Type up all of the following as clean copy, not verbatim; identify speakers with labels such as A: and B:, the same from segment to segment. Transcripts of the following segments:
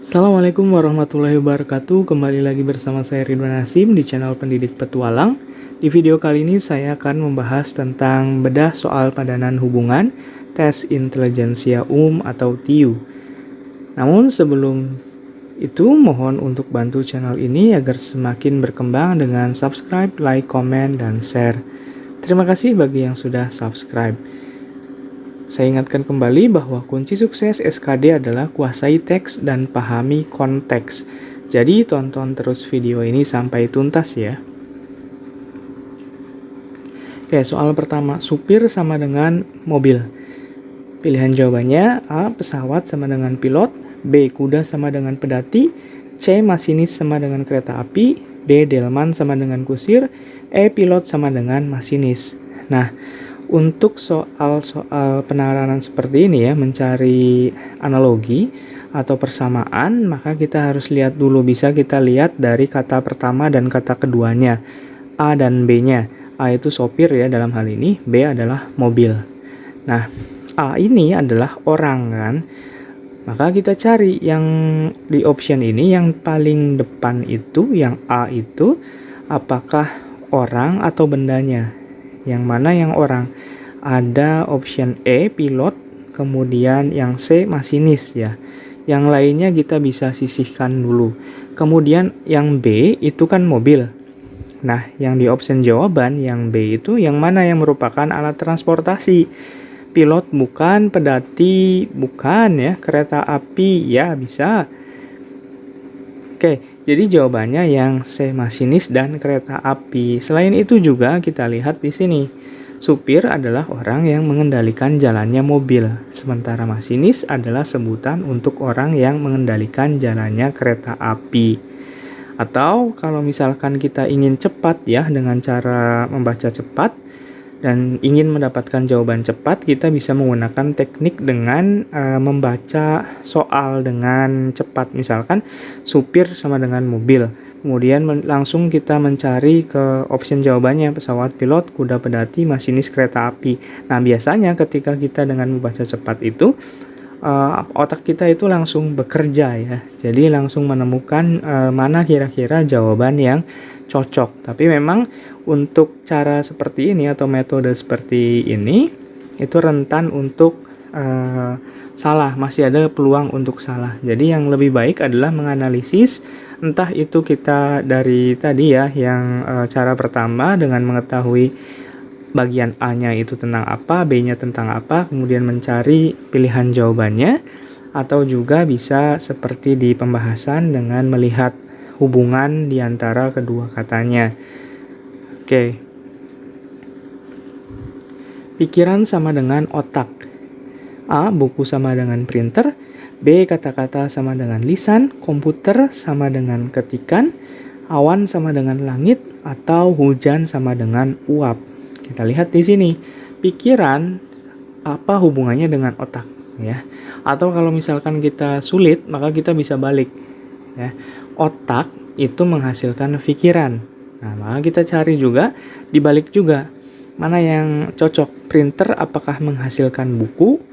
A: Assalamualaikum warahmatullahi wabarakatuh. Kembali lagi bersama saya Ridwan Hasim di channel Pendidik Petualang. Di video kali ini saya akan membahas tentang bedah soal padanan hubungan tes intelijensia umum atau TIU. Namun sebelum itu mohon untuk bantu channel ini agar semakin berkembang dengan subscribe, like, komen, dan share. Terima kasih bagi yang sudah subscribe. Saya ingatkan kembali bahwa kunci sukses SKD adalah kuasai teks dan pahami konteks. Jadi tonton terus video ini sampai tuntas ya. Oke, soal pertama, supir sama dengan mobil. Pilihan jawabannya A. Pesawat sama dengan pilot, B. Kuda sama dengan pedati, C. Masinis sama dengan kereta api, D. Delman sama dengan kusir, E. Pilot sama dengan masinis. Nah, untuk soal-soal penaranan seperti ini ya, mencari analogi atau persamaan, maka kita harus lihat dulu, bisa kita lihat dari kata pertama dan kata keduanya, A dan B-nya. A itu sopir ya dalam hal ini, B adalah mobil. Nah, A ini adalah orang kan, maka kita cari yang di option ini yang paling depan itu, yang A itu, apakah orang atau bendanya? Yang mana yang orang? Ada option E, pilot, kemudian yang C, masinis ya. Yang lainnya kita bisa sisihkan dulu. Kemudian yang B itu kan mobil. Nah, yang di option jawaban yang B itu yang mana yang merupakan alat transportasi? Pilot bukan, pedati bukan ya, kereta api ya bisa. Oke, jadi jawabannya yang C, masinis dan kereta api. Selain itu juga kita lihat di sini. Supir adalah orang yang mengendalikan jalannya mobil, sementara masinis adalah sebutan untuk orang yang mengendalikan jalannya kereta api. Atau kalau misalkan kita ingin cepat ya, dengan cara membaca cepat dan ingin mendapatkan jawaban cepat, kita bisa menggunakan teknik dengan membaca soal dengan cepat. Misalkan supir sama dengan mobil, kemudian langsung kita mencari ke option jawabannya, pesawat, pilot, kuda, pedati, masinis, kereta api. Nah, biasanya ketika kita dengan membaca cepat itu otak kita itu langsung bekerja ya, jadi langsung menemukan mana kira-kira jawaban yang cocok. Tapi memang untuk cara seperti ini atau metode seperti ini itu rentan untuk salah, masih ada peluang untuk salah. Jadi yang lebih baik adalah menganalisis, entah itu kita dari tadi ya, yang cara pertama dengan mengetahui bagian A-nya itu tentang apa, B-nya tentang apa, kemudian mencari pilihan jawabannya, atau juga bisa seperti di pembahasan dengan melihat hubungan di antara kedua katanya. Oke. Pikiran sama dengan otak. A. Buku sama dengan printer, B. Kata-kata sama dengan lisan, komputer sama dengan ketikan, awan sama dengan langit, atau hujan sama dengan uap. Kita lihat di sini, pikiran apa hubungannya dengan otak ya. Atau kalau misalkan kita sulit, maka kita bisa balik ya. Otak itu menghasilkan pikiran. Nah, maka kita cari juga dibalik juga. Mana yang cocok? Printer apakah menghasilkan buku?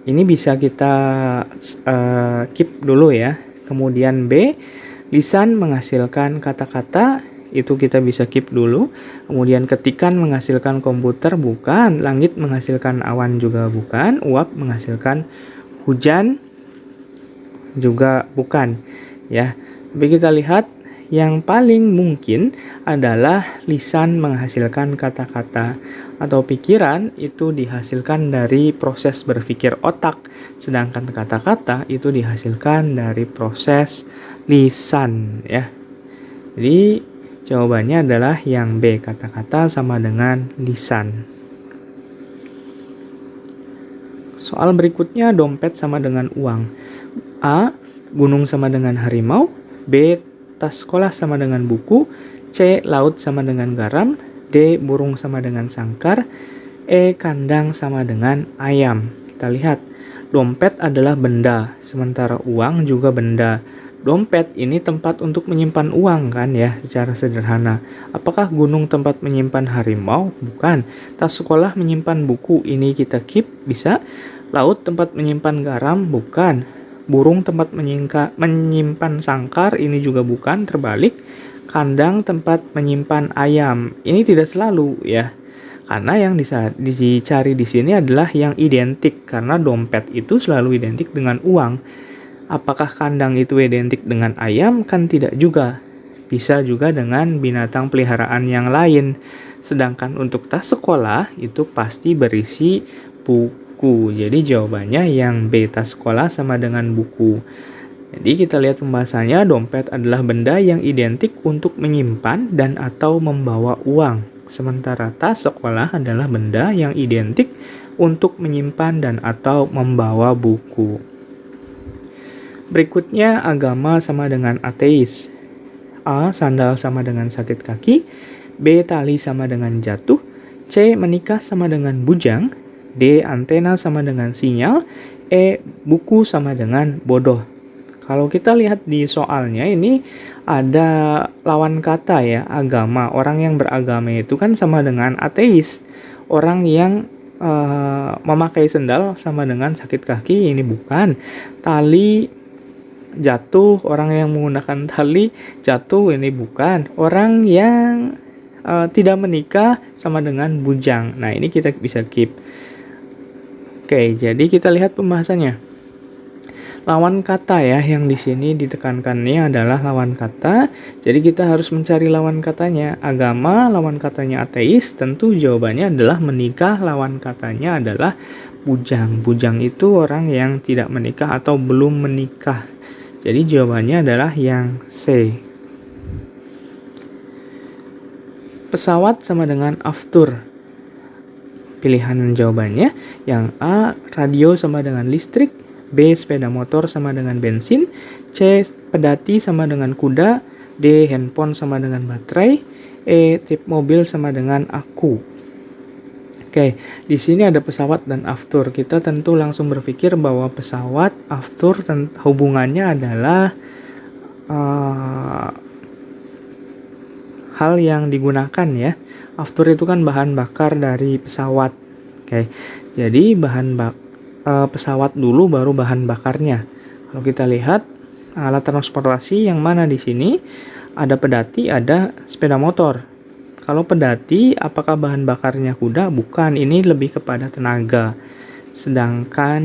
A: Ini bisa kita keep dulu ya. Kemudian B, lisan menghasilkan kata-kata, itu kita bisa keep dulu. Kemudian ketikan menghasilkan komputer, bukan. Langit menghasilkan awan, juga bukan. Uap menghasilkan hujan, juga bukan ya. Tapi kita lihat yang paling mungkin adalah lisan menghasilkan kata-kata, atau pikiran itu dihasilkan dari proses berpikir otak, sedangkan kata-kata itu dihasilkan dari proses lisan ya. Jadi jawabannya adalah yang B, kata-kata sama dengan lisan. Soal berikutnya, dompet sama dengan uang. A. Gunung sama dengan harimau, B. Tas sekolah sama dengan buku, C. Laut sama dengan garam, D. Burung sama dengan sangkar, E. Kandang sama dengan ayam. Kita lihat, dompet adalah benda, sementara uang juga benda. Dompet ini tempat untuk menyimpan uang kan ya, secara sederhana. Apakah gunung tempat menyimpan harimau? Bukan. Tas sekolah menyimpan buku, ini kita keep, bisa. Laut tempat menyimpan garam? Bukan. Burung tempat menyimpan sangkar, ini juga bukan, terbalik. Kandang tempat menyimpan ayam, ini tidak selalu ya. Karena yang dicari di sini adalah yang identik, karena dompet itu selalu identik dengan uang. Apakah kandang itu identik dengan ayam? Kan tidak juga. Bisa juga dengan binatang peliharaan yang lain. Sedangkan untuk tas sekolah itu pasti berisi buku. Jadi jawabannya yang B, tas sekolah sama dengan buku. Jadi kita lihat pembahasannya, dompet adalah benda yang identik untuk menyimpan dan atau membawa uang. Sementara tas sekolah adalah benda yang identik untuk menyimpan dan atau membawa buku. Berikutnya, agama sama dengan ateis. A. Sandal sama dengan sakit kaki. B. Tali sama dengan jatuh. C. Menikah sama dengan bujang. D. Antena sama dengan sinyal. E. Buku sama dengan bodoh. Kalau kita lihat di soalnya ini ada lawan kata ya, agama. Orang yang beragama itu kan sama dengan ateis. Orang yang memakai sendal sama dengan sakit kaki, ini bukan. Tali jatuh, orang yang menggunakan tali jatuh, ini bukan. Orang yang tidak menikah sama dengan bujang. Nah, ini kita bisa keep. Oke, jadi kita lihat pembahasannya. Lawan kata ya, yang di sini ditekankannya adalah lawan kata. Jadi kita harus mencari lawan katanya. Agama, lawan katanya ateis, tentu jawabannya adalah menikah, lawan katanya adalah bujang. Bujang itu orang yang tidak menikah atau belum menikah. Jadi jawabannya adalah yang C. Pesawat sama dengan aftur. Pilihan jawabannya yang A, radio sama dengan listrik. B. Sepeda motor sama dengan bensin. C. Pedati sama dengan kuda. D. Handphone sama dengan baterai. E. Tip mobil sama dengan aku. Oke, di sini ada pesawat dan aftur. Kita tentu langsung berpikir bahwa pesawat, aftur, hubungannya adalah hal yang digunakan ya. Aftur itu kan bahan bakar dari pesawat. Oke, jadi pesawat dulu baru bahan bakarnya. Kalau kita lihat alat transportasi yang mana di sini ada pedati, ada sepeda motor. Kalau pedati, apakah bahan bakarnya kuda? Bukan, ini lebih kepada tenaga. Sedangkan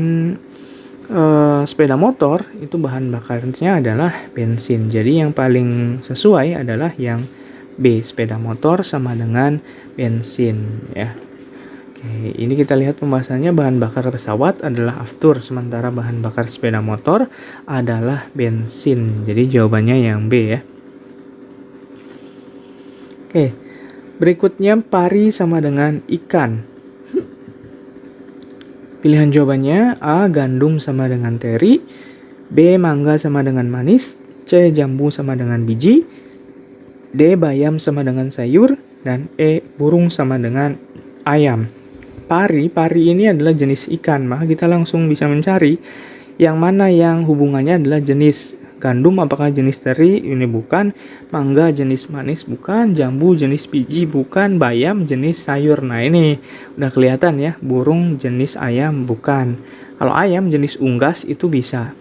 A: sepeda motor itu bahan bakarnya adalah bensin. Jadi yang paling sesuai adalah yang B, sepeda motor sama dengan bensin ya. Oke, ini kita lihat pembahasannya, bahan bakar pesawat adalah aftur, sementara bahan bakar sepeda motor adalah bensin. Jadi jawabannya yang B ya. Oke, berikutnya pari sama dengan ikan. Pilihan jawabannya A. Gandum sama dengan teri. B. Mangga sama dengan manis. C. Jambu sama dengan biji. D. Bayam sama dengan sayur. Dan E. Burung sama dengan ayam. Pari ini adalah jenis ikan, maka kita langsung bisa mencari yang mana yang hubungannya adalah jenis. Gandum apakah jenis teri? Ini bukan. Mangga jenis manis? Bukan. Jambu jenis biji? Bukan. Bayam jenis sayur? Nah, ini udah kelihatan ya. Burung jenis ayam? Bukan. Kalau ayam jenis unggas itu bisa,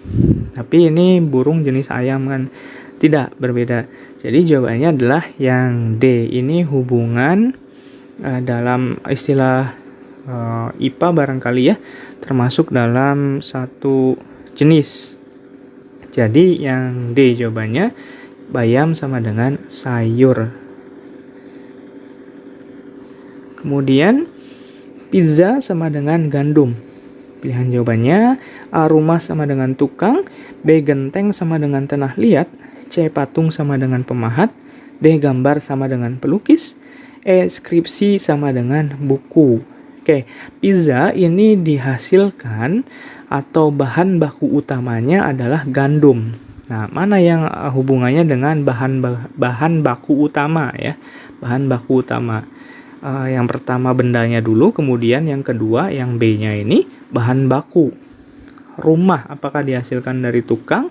A: tapi ini burung jenis ayam kan tidak, berbeda. Jadi jawabannya adalah yang D. Ini hubungan dalam istilah IPA barangkali ya, termasuk dalam satu jenis. Jadi yang D jawabannya, bayam sama dengan sayur. Kemudian pizza sama dengan gandum. Pilihan jawabannya A. Rumah sama dengan tukang. B. Genteng sama dengan tanah liat. C. Patung sama dengan pemahat. D. Gambar sama dengan pelukis. E. Skripsi sama dengan buku. Oke, pizza ini dihasilkan atau bahan baku utamanya adalah gandum. Nah, mana yang hubungannya dengan bahan baku utama ya? Bahan baku utama. Yang pertama bendanya dulu, kemudian yang kedua yang B-nya ini bahan baku. Rumah apakah dihasilkan dari tukang?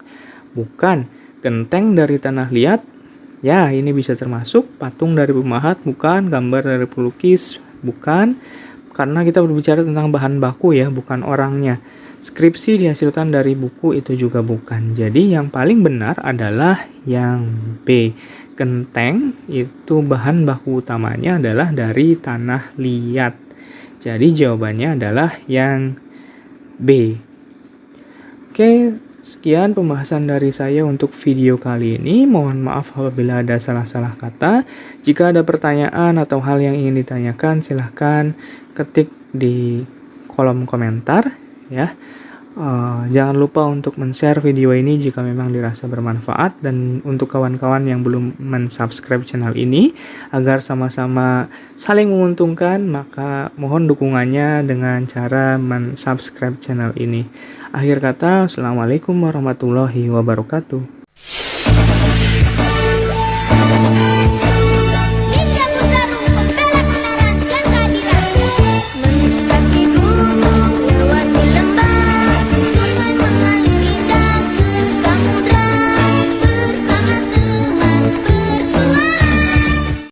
A: Bukan. Genteng dari tanah liat? Ya, ini bisa termasuk. Patung dari pemahat? Bukan. Gambar dari pelukis? Bukan. Karena kita berbicara tentang bahan baku ya, bukan orangnya. Skripsi dihasilkan dari buku itu juga bukan. Jadi yang paling benar adalah yang B. Genteng itu bahan baku utamanya adalah dari tanah liat. Jadi jawabannya adalah yang B. Oke, sekian pembahasan dari saya untuk video kali ini. Mohon maaf apabila ada salah-salah kata. Jika ada pertanyaan atau hal yang ingin ditanyakan, silahkan ketik di kolom komentar ya. Jangan lupa untuk men-share video ini jika memang dirasa bermanfaat, dan untuk kawan-kawan yang belum men-subscribe channel ini agar sama-sama saling menguntungkan, maka mohon dukungannya dengan cara men-subscribe channel ini. Akhir kata, Assalamualaikum warahmatullahi wabarakatuh.